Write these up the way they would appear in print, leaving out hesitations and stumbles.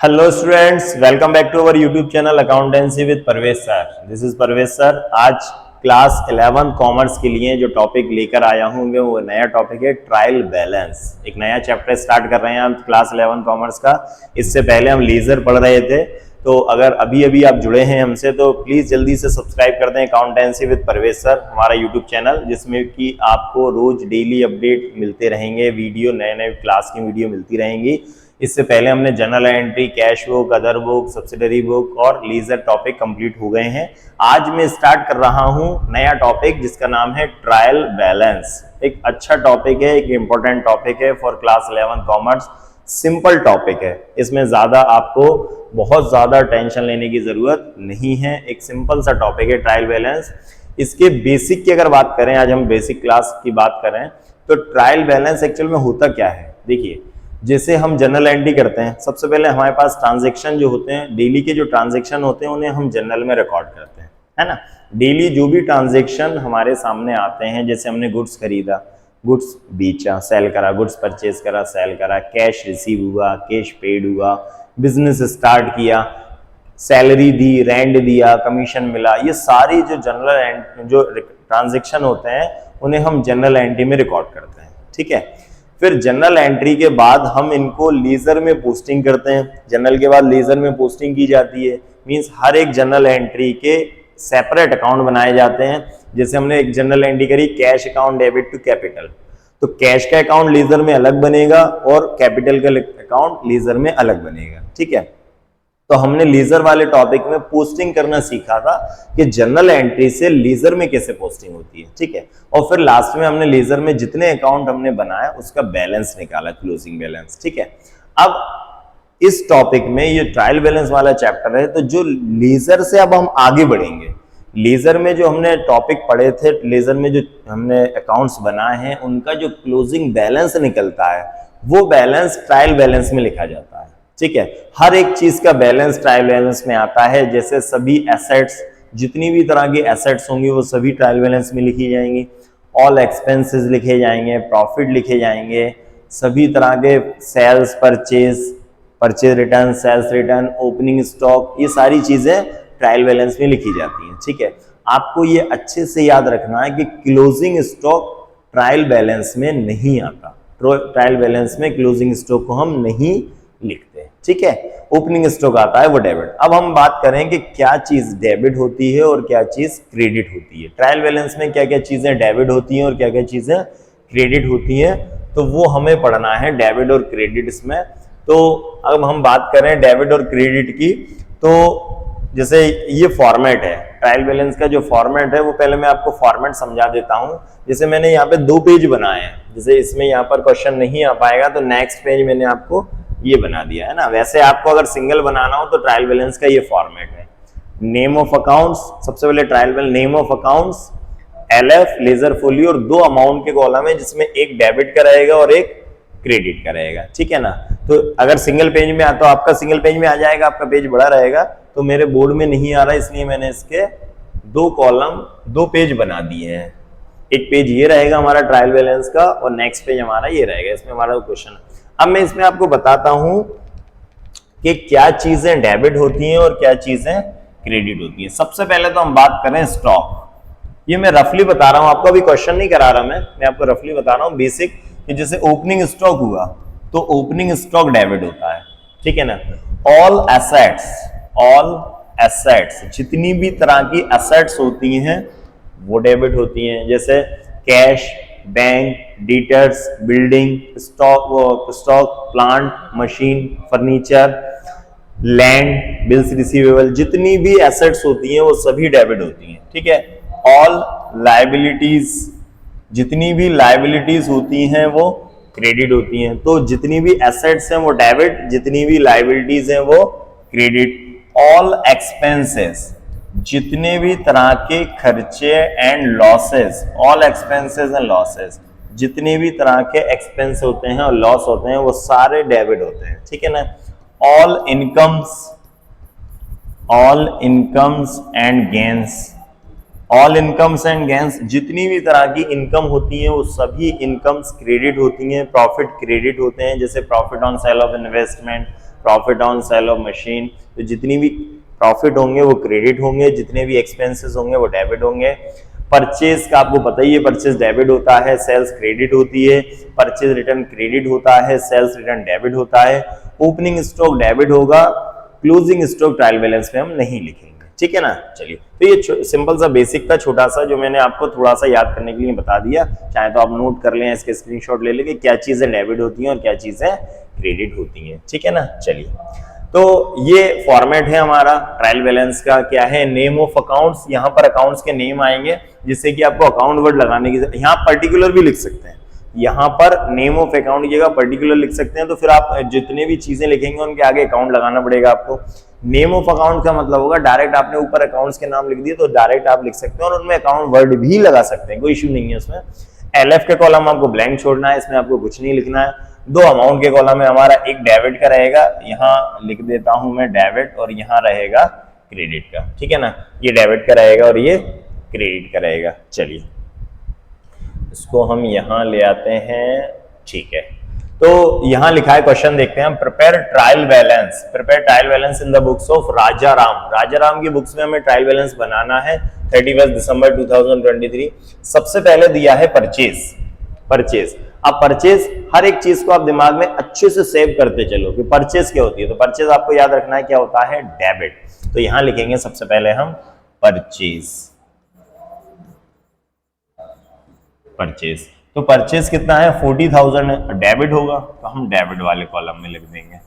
Hello students, welcome back to our YouTube channel accountancy with Parvez sir. This is Parvez sir. आज class 11 commerce के लिए जो topic लेकर आया हूँ वो नया टॉपिक है ट्रायल बैलेंस। एक नया चैप्टर स्टार्ट कर रहे हैं हम क्लास 11 कॉमर्स का। इससे पहले हम लीजर पढ़ रहे थे, तो अगर अभी अभी आप जुड़े हैं हमसे तो प्लीज जल्दी से सब्सक्राइब कर दें अकाउंटेंसी विद परवेज सर, हमारा यूट्यूब चैनल, जिसमें कि आपको रोज डेली अपडेट मिलते रहेंगे, वीडियो नए नए क्लास की वीडियो मिलती रहेंगी। इससे पहले हमने general entry, cash book, other book, subsidiary book और लीजर टॉपिक कंप्लीट हो गए हैं। आज मैं स्टार्ट कर रहा हूं नया टॉपिक जिसका नाम है ट्रायल बैलेंस। एक अच्छा टॉपिक है, एक इंपॉर्टेंट टॉपिक है for class 11 commerce. Simple topic है, इसमें ज्यादा आपको बहुत ज्यादा टेंशन लेने की जरूरत नहीं है। एक सिंपल सा टॉपिक है ट्रायल बैलेंस। इसके बेसिक की अगर बात करें, आज हम बेसिक क्लास की बात करें तो ट्रायल बैलेंस एक्चुअल में होता क्या है। देखिए, जैसे हम जनरल एंट्री करते हैं, सबसे पहले हमारे पास ट्रांजैक्शन जो होते हैं, डेली के जो ट्रांजैक्शन होते हैं उन्हें हम जनरल में रिकॉर्ड करते हैं, है ना। डेली जो भी ट्रांजैक्शन हमारे सामने आते हैं, जैसे हमने गुड्स खरीदा, गुड्स बेचा, सेल करा, गुड्स परचेज करा, सेल करा, कैश रिसीव हुआ, कैश पेड हुआ, बिजनेस स्टार्ट किया, सैलरी दी, रेंट दिया, कमीशन मिला, ये सारी जो जनरल जो ट्रांजैक्शन होते हैं उन्हें हम जनरल एंट्री में रिकॉर्ड करते हैं, ठीक है। फिर जनरल एंट्री के बाद हम इनको लीजर में पोस्टिंग करते हैं। जनरल के बाद लीजर में पोस्टिंग की जाती है, मींस हर एक जनरल एंट्री के सेपरेट अकाउंट बनाए जाते हैं। जैसे हमने एक जनरल एंट्री करी cash account debit to capital, तो कैश का अकाउंट लीजर में अलग बनेगा और कैपिटल का अकाउंट लीजर में अलग बनेगा, ठीक है। तो हमने लीजर वाले टॉपिक में पोस्टिंग करना सीखा था कि जनरल एंट्री से लीजर में कैसे पोस्टिंग होती है, ठीक है। और फिर लास्ट में हमने लीजर में जितने अकाउंट हमने बनाया उसका बैलेंस निकाला, क्लोजिंग बैलेंस, ठीक है। अब इस टॉपिक में ये ट्रायल बैलेंस वाला चैप्टर है, तो जो लीजर से अब हम आगे बढ़ेंगे। लीजर में जो हमने टॉपिक पढ़े थे, लीजर में जो हमने अकाउंट्स बनाए हैं, उनका जो क्लोजिंग बैलेंस निकलता है वो बैलेंस ट्रायल बैलेंस में लिखा जाता है, ठीक है। हर एक चीज का बैलेंस ट्रायल बैलेंस में आता है। जैसे सभी एसेट्स, जितनी भी तरह की एसेट्स होंगी वो सभी ट्रायल बैलेंस में लिखी जाएंगी। ऑल एक्सपेंसेस लिखे जाएंगे, प्रॉफिट लिखे जाएंगे, सभी तरह के sales, purchase return, sales return, opening stock, ये सारी चीजें ट्रायल बैलेंस में लिखी जाती हैं, ठीक है। आपको ये अच्छे से याद रखना है कि क्लोजिंग स्टॉक ट्रायल बैलेंस में नहीं आता। ट्रायल बैलेंस में क्लोजिंग स्टॉक को हम नहीं लिखते, ठीक है। ओपनिंग स्टॉक आता है वो डेबिट। अब हम बात करें कि क्या चीज डेबिट होती है और क्या चीज क्रेडिट होती है। ट्रायल बैलेंस में क्या क्या चीजें डेबिट होती हैं और क्या क्या चीजें क्रेडिट होती हैं, तो वो हमें पढ़ना है, डेबिट और क्रेडिट इसमें। तो अब हम बात करें डेबिट और क्रेडिट की, तो जैसे ये फॉर्मेट है ट्रायल बैलेंस का, जो फॉर्मेट है वो पहले मैं आपको फॉर्मेट समझा देता हूं। जैसे मैंने यहाँ पे 2 पेज बनाए हैं, जैसे इसमें यहाँ पर क्वेश्चन नहीं आ पाएगा तो नेक्स्ट पेज मैंने आपको ये बना दिया है ना। वैसे आपको अगर सिंगल बनाना हो तो ट्रायल बैलेंस का ये फॉर्मेट है। नेम ऑफ अकाउंट्स, सबसे पहले trial balance, name of accounts, LF, ledger folio, और 2 अमाउंट के कॉलम है जिसमें एक डेबिट का रहेगा और एक क्रेडिट का रहेगा, ठीक है ना। तो अगर सिंगल पेज में तो आपका सिंगल पेज में आ जाएगा, आपका पेज बड़ा रहेगा। तो मेरे बोर्ड में नहीं आ रहा, इसलिए मैंने इसके 2 कॉलम 2 पेज बना दिए हैं। एक पेज ये रहेगा हमारा ट्रायल बैलेंस का और नेक्स्ट पेज हमारा ये रहेगा, इसमें हमारा क्वेश्चन। अब मैं इसमें आपको बताता हूं कि क्या चीजें डेबिट होती हैं और क्या चीजें क्रेडिट होती हैं। सबसे पहले तो हम बात करें स्टॉक। ये मैं रफली बता रहा हूं आपको, अभी क्वेश्चन नहीं करा रहा मैं आपको रफली बता रहा हूं बेसिक, कि जैसे ओपनिंग स्टॉक हुआ तो ओपनिंग स्टॉक डेबिट होता है, ठीक है ना। ऑल एसेट्स, जितनी भी तरह की एसेट्स होती हैं वो डेबिट होती हैं। जैसे cash, bank, debtors, building, stock, plant, machine, furniture, land, bills receivable, जितनी भी एसेट्स होती हैं वो सभी डेबिट होती हैं, ठीक है। ऑल लायबिलिटीज, जितनी भी लायबिलिटीज होती हैं वो क्रेडिट होती हैं। तो जितनी भी एसेट्स हैं वो डेबिट, जितनी भी लायबिलिटीज हैं वो क्रेडिट। ऑल एक्सपेंसेस, जितने भी तरह के खर्चे and losses, all expenses and losses, जितने भी तरह के एक्सपेंस होते हैं और लॉस होते हैं वो सारे डेबिट होते हैं, ठीक है ना। All incomes and gains, all incomes and gains, जितनी भी तरह की इनकम होती हैं वो सभी इनकम्स क्रेडिट होती हैं। प्रॉफिट क्रेडिट होते हैं, जैसे profit on sale of investment, profit on sale of machine, तो जितनी भी प्रॉफिट होंगे वो क्रेडिट होंगे, जितने भी एक्सपेंसेस होंगे वो डेबिट होंगे। परचेज का आपको पता ही है, परचेज डेबिट होता है, सेल्स क्रेडिट होती है, परचेज रिटर्न क्रेडिट होता है, सेल्स रिटर्न डेबिट होता है। ओपनिंग स्टॉक डेबिट होगा, क्लोजिंग स्टॉक ट्रायल बैलेंस में हम नहीं लिखेंगे, ठीक है ना। चलिए, तो ये सिंपल सा बेसिक था, छोटा सा, जो मैंने आपको थोड़ा सा याद करने के लिए बता दिया। चाहे तो आप नोट कर लें, इसके स्क्रीनशॉट ले लेंगे, क्या चीजें डेबिट होती हैं और क्या चीजें क्रेडिट होती हैं, ठीक है ना। चलिए, तो ये फॉर्मेट है हमारा ट्रायल बैलेंस का। क्या है, नेम ऑफ अकाउंट्स, यहाँ पर अकाउंट्स के नेम आएंगे, जिससे कि आपको अकाउंट वर्ड लगाने की, यहाँ पर्टिकुलर भी लिख सकते हैं, यहाँ पर नेम ऑफ अकाउंट की जगह पर्टिकुलर लिख सकते हैं, तो फिर आप जितने भी चीजें लिखेंगे उनके आगे अकाउंट लगाना पड़ेगा आपको। नेम ऑफ अकाउंट का मतलब होगा डायरेक्ट आपने ऊपर अकाउंट्स के नाम लिख दिए तो डायरेक्ट आप लिख सकते हैं और उनमें अकाउंट वर्ड भी लगा सकते हैं, कोई इश्यू नहीं है उसमें। एलएफ के कॉलम आपको ब्लैंक छोड़ना है, इसमें आपको कुछ नहीं लिखना है। दो अमाउंट के कॉलम में हमारा एक डेबिट का रहेगा, यहाँ लिख देता हूं मैं डेबिट, और यहाँ रहेगा क्रेडिट का, ठीक है ना। ये डेबिट का रहेगा और ये क्रेडिट का रहेगा। चलिए, इसको हम यहाँ ले आते हैं, ठीक है। तो यहां लिखा है, क्वेश्चन देखते हैं हम, prepare trial balance in the books of Raja Ram की बुक्स में हमें ट्रायल बैलेंस बनाना है 31 दिसंबर 2023। सबसे पहले दिया है परचेज। अब परचेज, हर एक चीज को आप दिमाग में अच्छे से सेव करते चलो कि परचेज क्या होती है। तो परचेज आपको याद रखना है क्या होता है, डेबिट। तो यहां लिखेंगे सबसे पहले हम परचेज। तो परचेज कितना है, 40,000 है, डेबिट होगा तो हम डेबिट वाले कॉलम में लिख देंगे,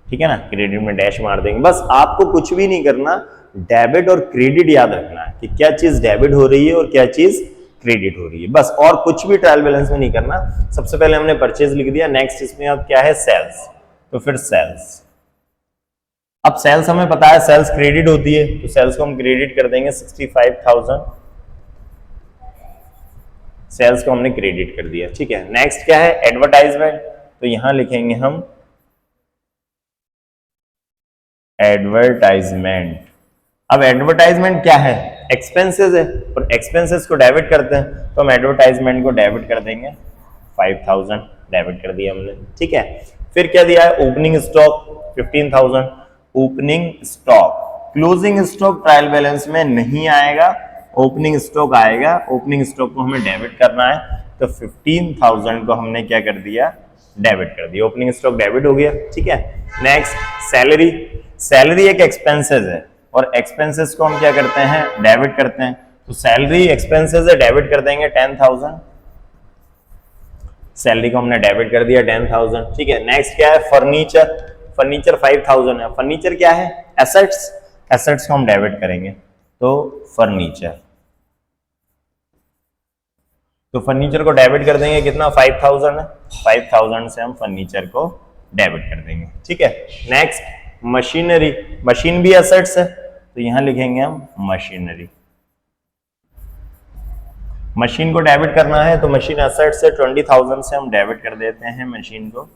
ठीक है ना। क्रेडिट में डैश मार देंगे। बस आपको कुछ भी नहीं करना, डेबिट और क्रेडिट याद रखना है कि क्या चीज डेबिट हो रही है और क्या चीज क्रेडिट हो रही है, बस। और कुछ भी ट्रायल बैलेंस में नहीं करना। सबसे पहले हमने परचेज लिख दिया, नेक्स्ट इसमें अब क्या है, सेल्स। तो फिर सेल्स, अब सेल्स हमें पता है सेल्स क्रेडिट होती है, तो सेल्स को हम क्रेडिट कर देंगे 65,000, सेल्स को हमने क्रेडिट कर दिया, ठीक है। नेक्स्ट क्या है, एडवर्टाइजमेंट। तो यहां लिखेंगे हम एडवर्टाइजमेंट। अब एडवर्टाइजमेंट क्या है, एक्सपेंसेस है, और एक्सपेंसेस को डेबिट करते हैं, तो हम एडवर्टाइजमेंट को डेबिट कर देंगे, 5,000 डेबिट कर दिया हमने, ठीक है। फिर क्या दिया है, opening stock 15,000, opening stock. Closing stock trial balance में नहीं आएगा, ओपनिंग स्टॉक आएगा, ओपनिंग स्टॉक को हमें डेबिट करना है, तो 15,000 को हमने क्या कर दिया, डेबिट कर दिया, ओपनिंग स्टॉक डेबिट हो गया, ठीक है। नेक्स्ट सैलरी एक एक्सपेंसेस है, और एक्सपेंसेस को हम क्या करते हैं, डेबिट करते हैं, तो सैलरी एक्सपेंसेस है, डेबिट कर देंगे 10,000, सैलरी को हमने डेबिट कर दिया 10,000, ठीक है। नेक्स्ट क्या है, फर्नीचर 5,000 है, फर्नीचर क्या है, एसेट्स को हम डेबिट करेंगे, तो फर्नीचर को डेबिट कर देंगे, कितना, 5,000 है, 5,000 से हम फर्नीचर को डेबिट कर देंगे, ठीक है। नेक्स्ट मशीन भी एसेट्स है, तो यहां लिखेंगे हम मशीन को डेबिट करना है, तो मशीन एसेट्स से 20,000 से हम डेबिट कर देते हैं मशीन को।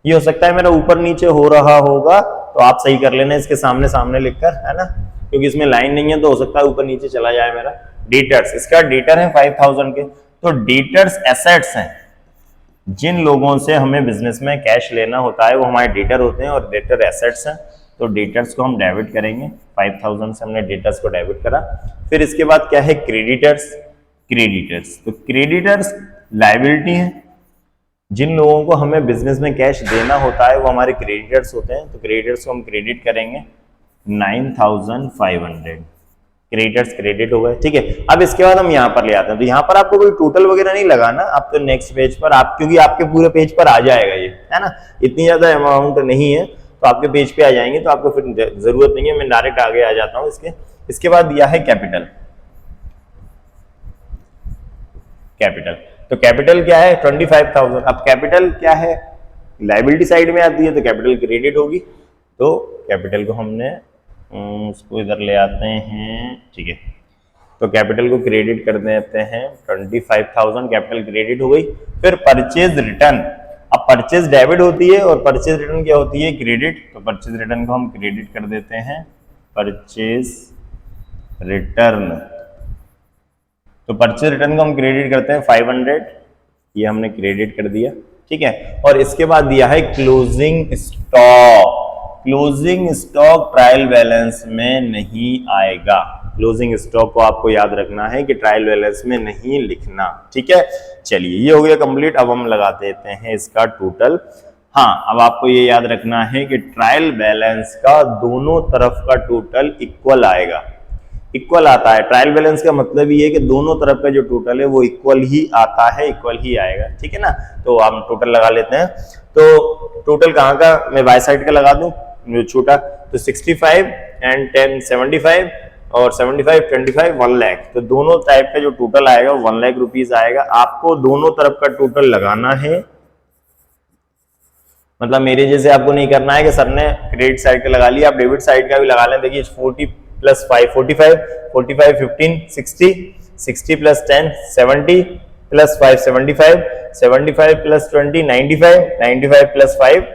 ये हो सकता है मेरा ऊपर नीचे हो रहा होगा, तो आप सही कर लेना इसके सामने लिखकर, है ना, क्योंकि इसमें लाइन नहीं है तो हो सकता है ऊपर नीचे चला जाए मेरा। डेटर्स, इसका डेटर है 5,000 के, तो डेटर्स एसेट्स हैं, जिन लोगों से हमें बिजनेस में कैश लेना होता है वो हमारे डेटर होते हैं, और डेटर एसेट्स हैं, तो डेटर्स को हम डेबिट करेंगे, 5,000 से हमने डेटर्स को डेबिट करा। फिर इसके बाद क्या है, क्रेडिटर्स। तो क्रेडिटर्स लायबिलिटी है, जिन लोगों को हमें बिजनेस में कैश देना होता है वो हमारे क्रेडिटर्स होते हैं, तो क्रेडिटर्स को हम क्रेडिट करेंगे 9,500, क्रेडिटर्स क्रेडिट हो गए, ठीक है। अब इसके बाद हम यहाँ पर ले आते हैं, तो यहाँ पर आपको कोई टोटल वगैरह नहीं लगाना, आप तो नेक्स्ट पेज पर आप, क्योंकि आपके पूरे पेज पर आ जाएगा ये, है ना, इतनी ज्यादा अमाउंट नहीं है, तो आपके पेज पे आ जाएंगे, तो आपको फिर जरूरत नहीं है, मैं डायरेक्ट आगे आ जाता हूँ इसके बाद दिया है कैपिटल। तो कैपिटल क्या है, 25,000। अब कैपिटल क्या है, लायबिलिटी साइड में आती है, तो कैपिटल क्रेडिट होगी, तो कैपिटल को हमने उसको इधर ले आते हैं, ठीक है। तो कैपिटल को क्रेडिट कर देते हैं 25,000, कैपिटल क्रेडिट हो गई। फिर परचेज रिटर्न, अब परचेज डेबिट होती है और परचेज रिटर्न क्या होती है, क्रेडिट, तो परचेज रिटर्न को हम क्रेडिट कर देते हैं, परचेज रिटर्न। तो परचेज रिटर्न को हम क्रेडिट करते हैं 500, ये हमने क्रेडिट कर दिया, ठीक है। और इसके बाद दिया है closing stock. Closing stock trial balance में नहीं आएगा। क्लोजिंग स्टॉक को आपको याद रखना है कि ट्रायल बैलेंस में नहीं लिखना, ठीक है। चलिए ये हो गया कंप्लीट। अब हम लगा देते हैं इसका टोटल। हाँ, अब आपको ये याद रखना है कि ट्रायल बैलेंस का दोनों तरफ का टोटल इक्वल आएगा। इक्वल आता है, ट्रायल बैलेंस का मतलब ये है कि दोनों तरफ का जो टोटल है वो इक्वल ही आता है, इक्वल ही आएगा, ठीक है ना। तो हम टोटल लगा लेते हैं। तो टोटल कहाँ का, मैं बाय साइड का लगा दूं जो छोटा, तो 65 एंड 10 75 और 75 25 1 लाख। तो दोनों टाइप का जो टोटल आएगा 1 लाख रुपीज आएगा। आपको दोनों तरफ का टोटल लगाना है, मतलब मेरे जैसे आपको नहीं करना है कि सर ने क्रेडिट साइड का लगा लिया, आप डेबिट साइड का भी लगा लें। देखिए 40 plus 5 45 45 15 60 60 plus 10 70 plus 5 75 75 plus 20 95 95 plus 5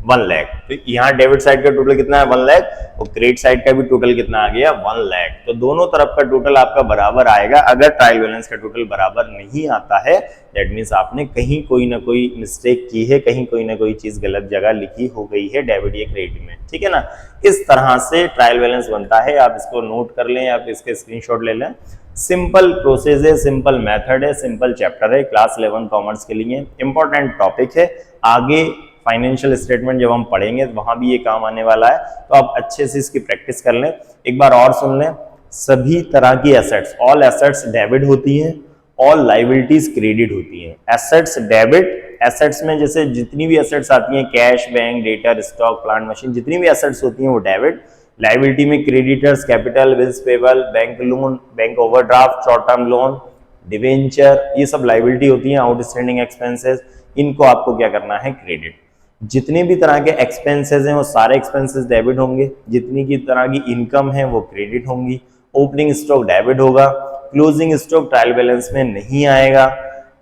1 lakh. तो यहाँ डेबिट साइड का टोटल कितना है 1 लाख और क्रेडिट साइड का भी टोटल कितना आ गया 1 लाख। तो दोनों तरफ का टोटल आपका बराबर आएगा। अगर ट्रायल बैलेंस का टोटल बराबर नहीं आता है दैट मीन्स आपने कहीं कोई ना कोई मिस्टेक की है, कहीं कोई ना कोई चीज गलत जगह लिखी हो गई है डेबिट या क्रेडिट में, ठीक है ना। इस तरह से ट्रायल बैलेंस बनता है। आप इसको नोट कर लें, आप इसके स्क्रीनशॉट ले लें। सिंपल प्रोसेस है, सिंपल मेथड है, सिंपल चैप्टर है, क्लास 11 कॉमर्स के लिए इंपॉर्टेंट टॉपिक है। आगे फाइनेंशियल स्टेटमेंट जब हम पढ़ेंगे तो वहां भी ये काम आने वाला है। तो आप अच्छे से इसकी प्रैक्टिस कर लें। एक बार और सुन लें, सभी तरह की एसेट्स, ऑल एसेट्स डेबिट होती हैं, ऑल लाइबिलिटीज क्रेडिट होती हैं। एसेट्स डेबिट, एसेट्स में जैसे जितनी भी एसेट्स आती हैं, cash, bank, debtor, stock, plant, machine, जितनी भी एसेट्स होती हैं वो डेबिट। लाइबिलिटी में creditors, capital, bills payable, bank loan, bank overdraft, short term loan, debenture, ये सब लाइबिलिटी होती हैं। आउटस्टैंडिंग एक्सपेंसेस, इनको आपको क्या करना है क्रेडिट। जितने भी तरह के एक्सपेंसेस हैं वो सारे एक्सपेंसेस डेबिट होंगे। जितनी की तरह की इनकम है वो क्रेडिट होंगी। ओपनिंग स्टॉक डेबिट होगा। क्लोजिंग स्टॉक ट्रायल बैलेंस में नहीं आएगा।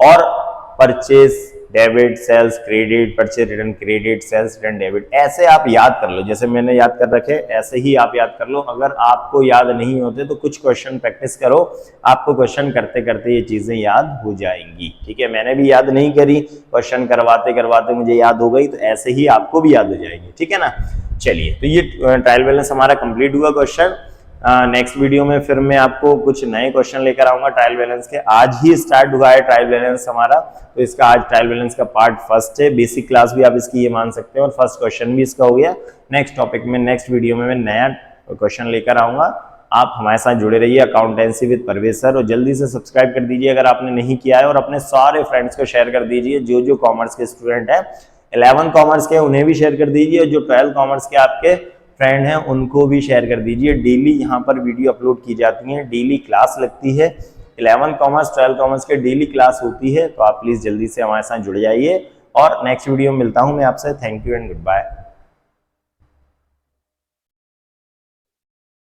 और purchase debit, sales credit, purchase return credit, sales return debit, ऐसे आप याद कर लो। जैसे मैंने याद कर रखे ऐसे ही आप याद कर लो। अगर आपको याद नहीं होते तो कुछ क्वेश्चन प्रैक्टिस करो, आपको क्वेश्चन करते करते ये चीजें याद हो जाएंगी, ठीक है। मैंने भी याद नहीं करी, क्वेश्चन करवाते करवाते मुझे याद हो गई, तो ऐसे ही आपको भी याद हो जाएगी, ठीक है ना। चलिए, तो ये ट्रायल बैलेंस हमारा कंप्लीट हुआ क्वेश्चन। नेक्स्ट वीडियो में फिर मैं आपको कुछ नए क्वेश्चन लेकर आऊंगा ट्रायल बैलेंस के। आज ही स्टार्ट हुआ है ट्रायल बैलेंस हमारा, तो इसका आज ट्रायल बैलेंस का पार्ट फर्स्ट है। बेसिक क्लास भी आप इसकी ये मान सकते हैं और फर्स्ट क्वेश्चन भी इसका हो गया। नेक्स्ट टॉपिक में, नेक्स्ट वीडियो में मैं नया क्वेश्चन लेकर आऊंगा। आप हमारे साथ जुड़े रहिए अकाउंटेंसी विद परवेज सर, और जल्दी से सब्सक्राइब कर दीजिए अगर आपने नहीं किया है, और अपने सारे फ्रेंड्स को शेयर कर दीजिए। जो जो कॉमर्स के स्टूडेंट है, 11 कॉमर्स के, उन्हें भी शेयर कर दीजिए, और जो 12 कॉमर्स के आपके फ्रेंड हैं उनको भी शेयर कर दीजिए। डेली यहाँ पर वीडियो अपलोड की जाती हैं, डेली क्लास लगती है। 11 कॉमर्स 12 कॉमर्स के डेली क्लास होती है, तो आप प्लीज जल्दी से हमारे साथ जुड़ जाइए। और नेक्स्ट वीडियो में मिलता हूँ मैं आपसे। Thank you and good bye.